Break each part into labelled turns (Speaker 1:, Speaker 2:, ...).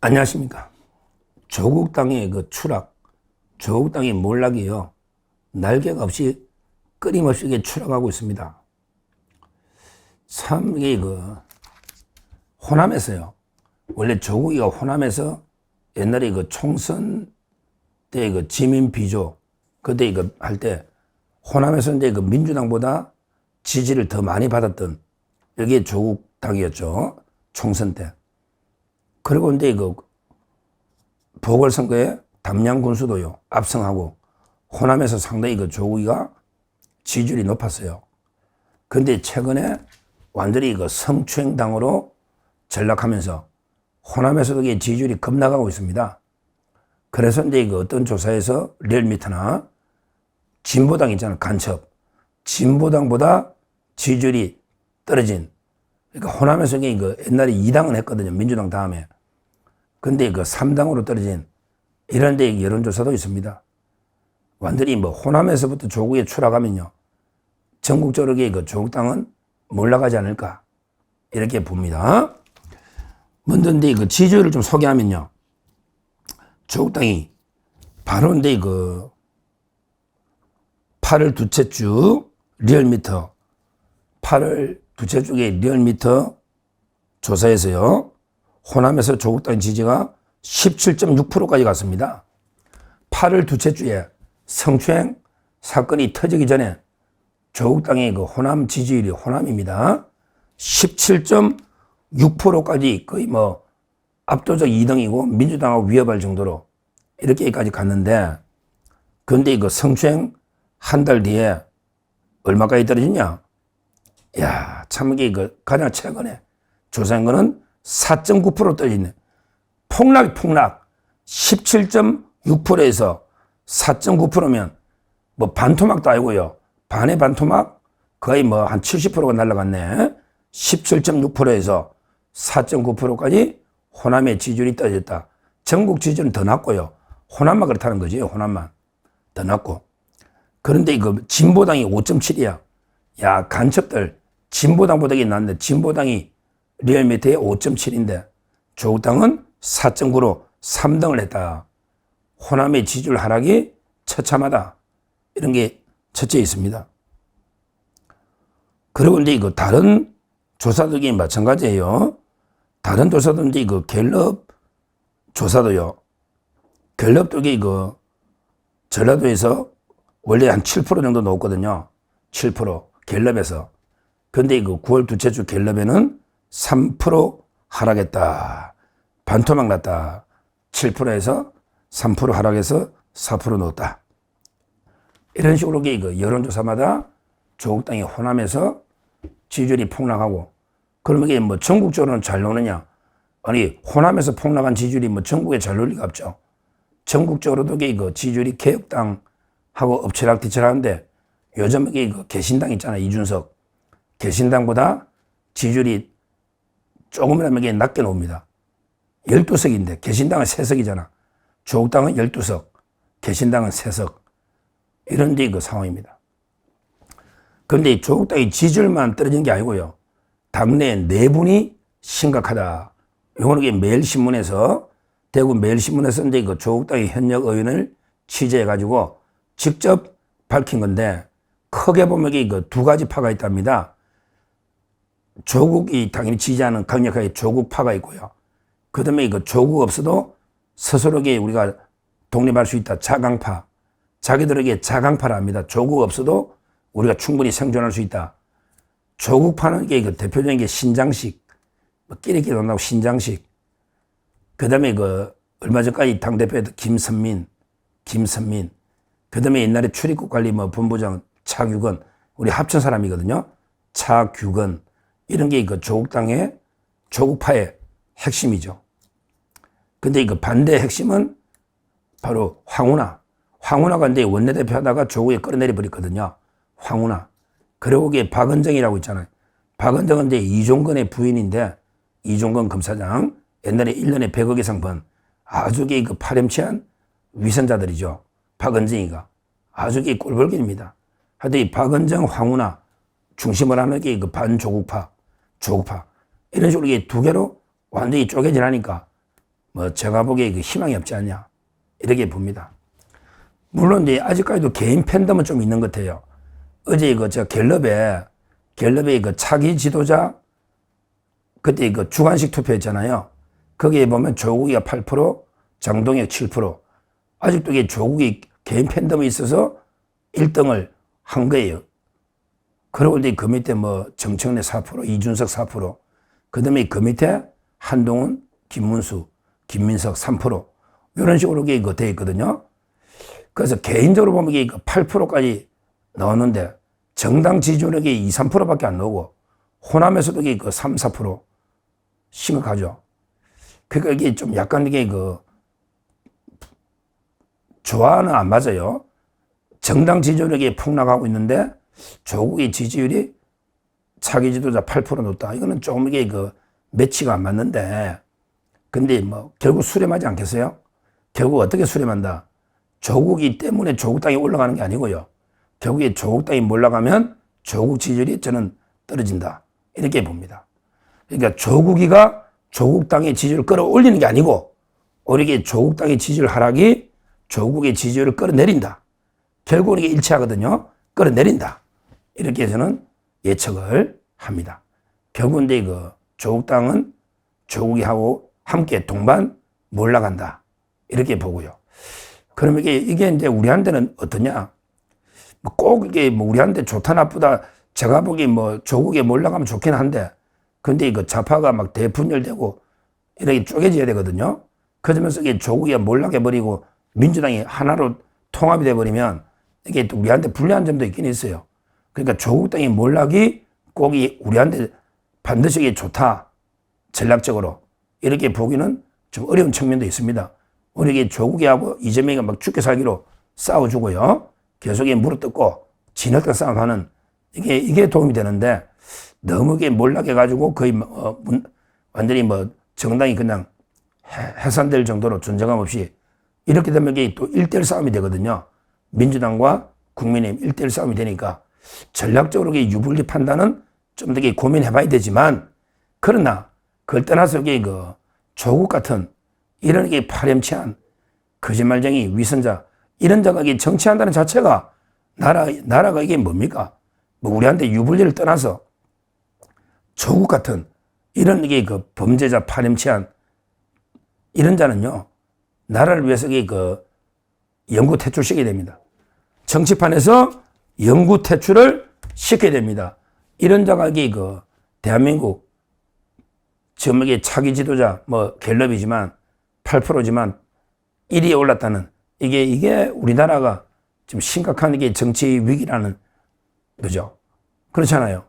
Speaker 1: 안녕하십니까. 조국 땅의 그 추락, 조국 땅의 몰락이요. 날개가 없이 끊임없이 이게 추락하고 있습니다. 참, 이게 호남에서요. 원래 조국이가 호남에서 옛날에 총선 때 지민 비조, 그때 할 때 호남에서 이제 민주당보다 지지를 더 많이 받았던 여기에 조국 당이었죠. 총선 때. 그리고 이제 보궐선거에 담양 군수도요, 압승하고 호남에서 상당히 조국이가 지지율이 높았어요. 근데 최근에 완전히 성추행당으로 전락하면서 호남에서도 지지율이 급락하고 있습니다. 그래서 이제 어떤 조사에서 리얼미터나 진보당 있잖아요, 간첩. 진보당보다 지지율이 떨어진, 그러니까 호남에서 옛날에 2당은 했거든요, 민주당 다음에. 근데 3당으로 떨어진 이런 데 여론조사도 있습니다. 완전히 호남에서부터 조국에 추락하면요, 전국적으로 조국당은 몰락하지 않을까, 이렇게 봅니다. 먼저 지지율을 좀 소개하면요, 조국당이 바로 8월 두째 주 리얼미터, 8월 두째 주의 리얼미터 조사에서요, 호남에서 조국당 지지가 17.6%까지 갔습니다. 8월 두째 주에 성추행 사건이 터지기 전에 조국당의 호남 지지율이, 호남입니다, 17.6%까지 거의 압도적 2등이고 민주당하고 위협할 정도로 이렇게까지 갔는데, 그런데 성추행 한 달 뒤에 얼마까지 떨어지냐? 야, 참 이게 가장 최근에 조사한 거는 4.9% 떨어지네. 폭락. 17.6%에서 4.9%면 반토막도 아니고요. 반의 반토막 거의 한 70%가 날아갔네. 17.6%에서 4.9%까지 호남의 지지율이 떨어졌다. 전국 지지율은 더 낮고요. 호남만 그렇다는 거지, 호남만. 더 낮고. 그런데 진보당이 5.7이야. 야, 간첩들. 진보당보다 이게 낫네. 진보당이 리얼미터에 5.7인데 조국당은 4.9로 3등을 했다. 호남의 지지율 하락이 처참하다. 이런 게 첫째 있습니다. 그리고 이제 다른 조사들이 마찬가지예요. 다른 조사도 이제 갤럽 조사도요. 갤럽도 전라도에서 원래 한 7% 정도 나왔거든요. 7% 갤럽에서. 근데 9월 두째 주 갤럽에는 3% 하락했다. 반토막 났다. 7%에서 3% 하락해서 4% 넣었다. 이런 식으로 여론조사마다 조국당이 호남에서 지지율이 폭락하고, 그러면 이게 전국적으로는 잘 나오느냐? 아니, 호남에서 폭락한 지지율이 전국에 잘 나올 리가 없죠. 전국적으로도 지지율이 개혁당하고 엎치락뒤치락하는데, 요즘 개신당 있잖아요, 이준석. 개신당보다 지지율이 조금이라면 낮게 나옵니다. 12석인데 개신당은 3석이잖아. 조국당은 12석, 개신당은 3석. 이런 데 상황입니다. 그런데 조국당의 지지율만 떨어진 게 아니고요, 당내 내분이 심각하다. 이거는 매일신문에서, 대구 매일신문에서 이제 조국당의 현역 의원을 취재해가지고 직접 밝힌 건데, 크게 보면 두 가지 파가 있답니다. 조국이 당연히 지지하는 강력하게 조국파가 있고요. 그 다음에 조국 없어도 스스로 우리가 독립할 수 있다. 자강파. 자기들에게 자강파라 합니다. 조국 없어도 우리가 충분히 생존할 수 있다. 조국파는 대표적인 게 신장식. 끼리끼리 논다고 신장식. 그 다음에 얼마 전까지 당대표였던 김선민. 그 다음에 옛날에 출입국관리 본부장 차규근. 우리 합천 사람이거든요. 차규근. 이런 게 조국당의, 조국파의 핵심이죠. 근데 반대의 핵심은 바로 황운하. 황운하가 이제 원내대표 하다가 조국에 끌어내려 버렸거든요. 황운하. 그리고 박은정이라고 있잖아요. 박은정은 이제 이종건의 부인인데, 이종건 검사장. 옛날에 1년에 100억 이상 번 아주 파렴치한 위선자들이죠. 박은정이가. 아주 꼴불견입니다. 하여튼 이 박은정, 황운하 중심을 하는 게 반조국파. 조국파. 이런 식으로 두 개로 완전히 쪼개지라니까 뭐 제가 보기에 그 희망이 없지 않냐 이렇게 봅니다. 물론 이제 아직까지도 개인 팬덤은 좀 있는 것 같아요. 어제 저 갤럽에 그 차기 지도자 그때 그 주관식 투표했잖아요. 거기에 보면 조국이가 8%, 장동혁 7%. 아직도 이게 조국이 개인 팬덤이 있어서 1등을 한 거예요. 그러고 이제 그 밑에 뭐 정청래 4%, 이준석 4%, 그 다음에 그 밑에 한동훈, 김문수, 김민석 3%. 이런 식으로 이게 돼 있거든요. 그래서 개인적으로 보면 이게 8%까지 나오는데 정당 지지율이 2, 3%밖에 안 나오고 호남에서도 이게 3, 4% 심각하죠. 그러니까 이게 좀 약간 이게 조화는 안 맞아요. 정당 지지율이 폭락하고 있는데 조국의 지지율이 차기 지도자 8% 높다. 이거는 조금 이게 매치가 안 맞는데 근데 뭐 결국 수렴하지 않겠어요? 결국 어떻게 수렴한다? 조국이 때문에 조국 땅이 올라가는 게 아니고요. 결국에 조국 땅이 올라가면 조국 지지율이 저는 떨어진다. 이렇게 봅니다. 그러니까 조국이가 조국 땅의 지지율을 끌어올리는 게 아니고 오히려 조국 땅의 지지율 하락이 조국의 지지율을 끌어내린다. 결국은 이게 일치하거든요. 끌어내린다. 이렇게 저는 예측을 합니다. 결국은 이제 조국 땅은 조국이 하고 함께 동반 몰라간다. 이렇게 보고요. 그러면 이게 이제 우리한테는 어떠냐? 꼭 이게 뭐 우리한테 좋다 나쁘다 제가 보기에 뭐 조국에 몰라가면 좋긴 한데 근데 좌파가 막 대분열되고 이렇게 쪼개져야 되거든요. 그러면서 이게 조국이 몰락해버리고 민주당이 하나로 통합이 돼버리면 이게 또 우리한테 불리한 점도 있긴 있어요. 그러니까 조국 땅의 몰락이 꼭 우리한테 반드시 이게 좋다. 전략적으로. 이렇게 보기는 좀 어려운 측면도 있습니다. 우리 조국이하고 이재명이 막 죽게 살기로 싸워주고요. 계속 물어뜯고 진흙탕 싸움하는 이게 도움이 되는데 너무 이게 몰락해가지고 거의 완전히 뭐 정당이 그냥 해산될 정도로 존재감 없이 이렇게 되면 이게 또 1대1 싸움이 되거든요. 민주당과 국민의힘 1대1 싸움이 되니까 전략적으로 유불리 판단은 좀 더 고민해봐야 되지만 그러나 그걸 떠나서 이게 조국 같은 이런 게 파렴치한 거짓말쟁이 위선자 이런 자가 정치한다는 자체가 나라가 이게 뭡니까? 뭐 우리한테 유불리를 떠나서 조국 같은 이런 게 범죄자 파렴치한 이런 자는요 나라를 위해서 영구 퇴출시켜야 됩니다. 정치판에서 영구 퇴출을 시켜야 됩니다. 이런 자가 대한민국 지금 이게 차기 지도자 뭐 갤럽이지만 8%지만 1위에 올랐다는 이게 우리나라가 지금 심각한 이게 정치 위기라는 거죠. 그렇잖아요.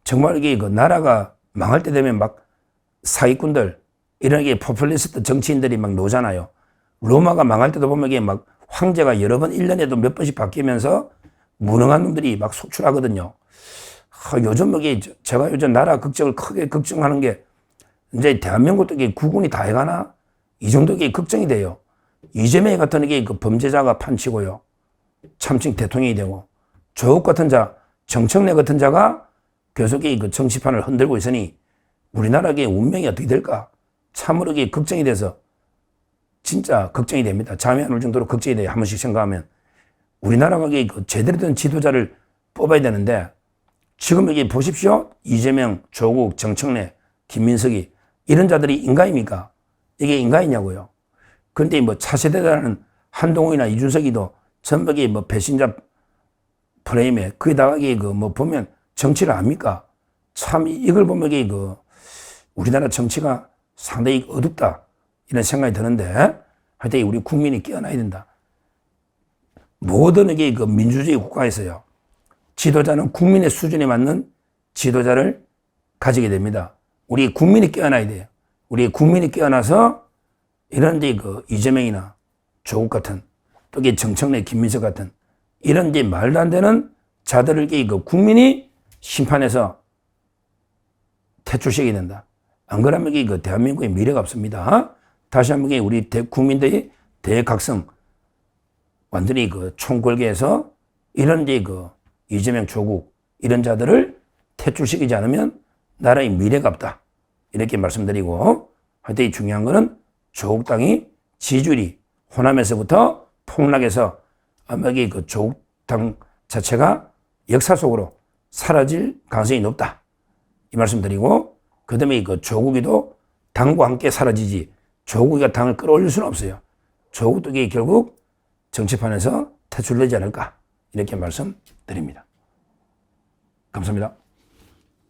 Speaker 1: 정말 이게 나라가 망할 때 되면 막 사기꾼들 이런 게 포퓰리스트 정치인들이 막 노잖아요. 로마가 망할 때도 보면 이게 막 황제가 여러 번 1년에도 몇 번씩 바뀌면서 무능한 놈들이 막 속출하거든요. 요즘 이게 제가 요즘 나라 걱정을 크게 걱정하는 게 이제 대한민국도 이게 국군이 다 해가나? 이 정도 이게 걱정이 돼요. 이재명 같은 게 범죄자가 판치고요. 참칭 대통령이 되고 조국 같은 자, 정청래 같은 자가 계속 정치판을 흔들고 있으니 우리나라의 운명이 어떻게 될까? 참으로 이게 걱정이 돼서 진짜 걱정이 됩니다. 잠이 안 올 정도로 걱정이 돼요. 한 번씩 생각하면. 우리나라가 제대로 된 지도자를 뽑아야 되는데 지금 여기 보십시오. 이재명, 조국, 정청래, 김민석이 이런 자들이 인간입니까? 이게 인간이냐고요. 그런데 뭐 차세대라는 한동훈이나 이준석이도 전부 뭐 배신자 프레임에 거기다가 뭐 보면 정치를 압니까? 참 이걸 보면 우리나라 정치가 상당히 어둡다 이런 생각이 드는데 하여튼 우리 국민이 깨어나야 된다. 모든 민주주의 국가에서요. 지도자는 국민의 수준에 맞는 지도자를 가지게 됩니다. 우리 국민이 깨어나야 돼요. 우리 국민이 깨어나서 이런 이재명이나 조국 같은 또 정청래, 김민석 같은 이런 말도 안 되는 자들을 국민이 심판해서 퇴출시켜야 된다. 안 그러면 대한민국의 미래가 없습니다. 다시 한번 우리 국민들이 대각성 완전히 총궐기에서 이런 이재명, 조국 이런 자들을 퇴출시키지 않으면 나라의 미래가 없다. 이렇게 말씀드리고 하여튼 중요한 거는 조국당이 지지율이 호남에서부터 폭락해서 아마 그 조국당 자체가 역사 속으로 사라질 가능성이 높다. 이 말씀 드리고, 그 다음에 그 조국이도 당과 함께 사라지지, 조국이가 당을 끌어올릴 수는 없어요. 조국도 결국 정치판에서 퇴출되지 않을까. 이렇게 말씀드립니다. 감사합니다.